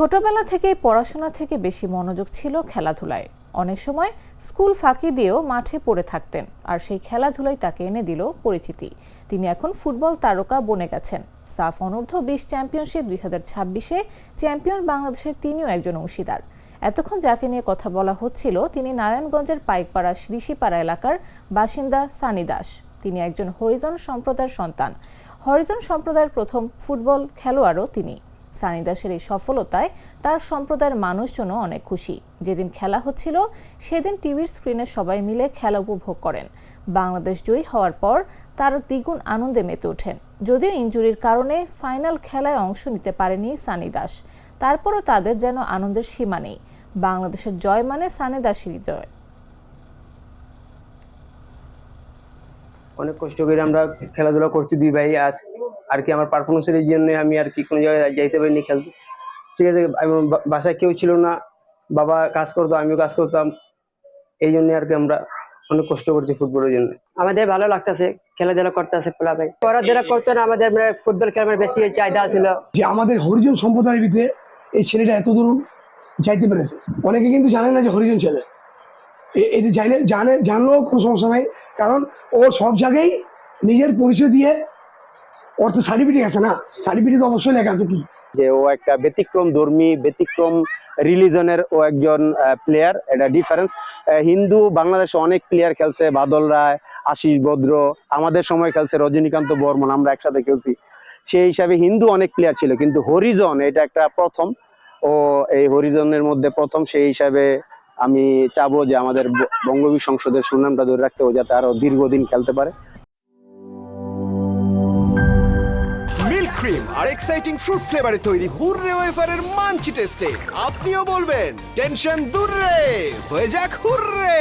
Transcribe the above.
ছোটবেলা থেকেই পড়াশোনা থেকে বেশি মনোযোগ ছিল খেলাধুলায়। অনেক সময় স্কুল ফাঁকি দিয়েও মাঠে পড়ে থাকতেন, আর সেই খেলাধুলাই তাকে এনে দিল পরিচিতি। তিনি এখন ফুটবল তারকা বনে গেছেন। সাফ অনূর্ধ্ব 20 চ্যাম্পিয়নশিপ 2026-এ চ্যাম্পিয়ন বাংলাদেশের তিনিও একজন অংশীদার। এতক্ষণ যাকে নিয়ে কথা বলা হচ্ছিল তিনি নারায়ণগঞ্জের পাইকপাড়া ঋষিপাড়া এলাকার বাসিন্দা সানি দাস। তিনি একজন হরিজন সম্প্রদায়ের সন্তান। হরিজন সম্প্রদায়ের প্রথম ফুটবল খেলোয়াড়ও তিনি। সানি দাসের এই সফলতায় তার সম্প্রদায়ের মানুষজনও অনেক খুশি। যেদিন খেলা হচ্ছিল সেদিন টিভির স্ক্রিনে সবাই মিলে খেলা উপভোগ করেন। বাংলাদেশ জয়ী হওয়ার পর তারা দ্বিগুণ আনন্দে মেতে ওঠেন। যদিও ইনজুরির কারণে ফাইনাল খেলায় অংশ নিতে পারেনি সানি দাস, তারপরও তাদের যেন আনন্দের সীমা নেই। বাংলাদেশের জয় মানে সানি দাসেরই জয়। অনেক কষ্ট করে আমরা খেলাধুলা করছি দুই ভাই। আজ আর কি আমার পারফরমেন্সের জন্য আমি আর কি কোনো জায়গায় যাইতে পারিনি খেলতে। ঠিক আছে, বাসায় কেউ ছিল না, বাবা কাজ করতো, আমিও কাজ করতাম। এই জন্য আর কি আমরা অনেক কষ্ট করছি ফুটবলের জন্য। আমাদের ভালো লাগতেছে খেলাধুলা করতেছে পোলা ভাই। পড়াধুলা করতো না, আমাদের ফুটবল খেলার বেশি চাহিদা ছিল। যে আমাদের হরিজন সম্প্রদায়ের ভিতরে এই ছেলেটা এত দূর যাইতে পেরেছে। অনেকে কিন্তু জানে না যে হরিজন ছেলে, এটি জানলেও কোনো সমস্যা নাই, কারণ ও সব জায়গায় নিজের পরিচয় দিয়ে, ওর তো সার্টিফিকেট আছে না, সার্টিফিকেট অবশ্যই লেখা আছে কি যে ও একটা ব্যতিক্রম ধর্মী, ব্যতিক্রম রিলিজনের ও একজন প্লেয়ার। এটা ডিফারেন্স। হিন্দু বাংলাদেশে অনেক প্লেয়ার খেলছে, বাদল রায়, আশিস ভদ্র, আমাদের সময় খেলছে রজনীকান্ত বর্মন, আমরা একসাথে খেলছি। সেই হিসাবে হিন্দু অনেক প্লেয়ার ছিল, কিন্তু হরিজন এটা একটা প্রথম। ও এই হরিজনের মধ্যে প্রথম। সেই হিসাবে আমি চাবো যে আমাদের বঙ্গবীর সংসদের সুনামটা ধরে রাখতে হবে, যাতে আরো দীর্ঘদিন খেলতে পারে। মিল্ক ক্রিম আর এক্সাইটিং ফ্রুট ফ্লেভারে তৈরি হুররে ওয়েফারের মাঞ্চি টেস্টে আপনিও বলবেন টেনশন দূর রে, হয়ে যাক হুররে।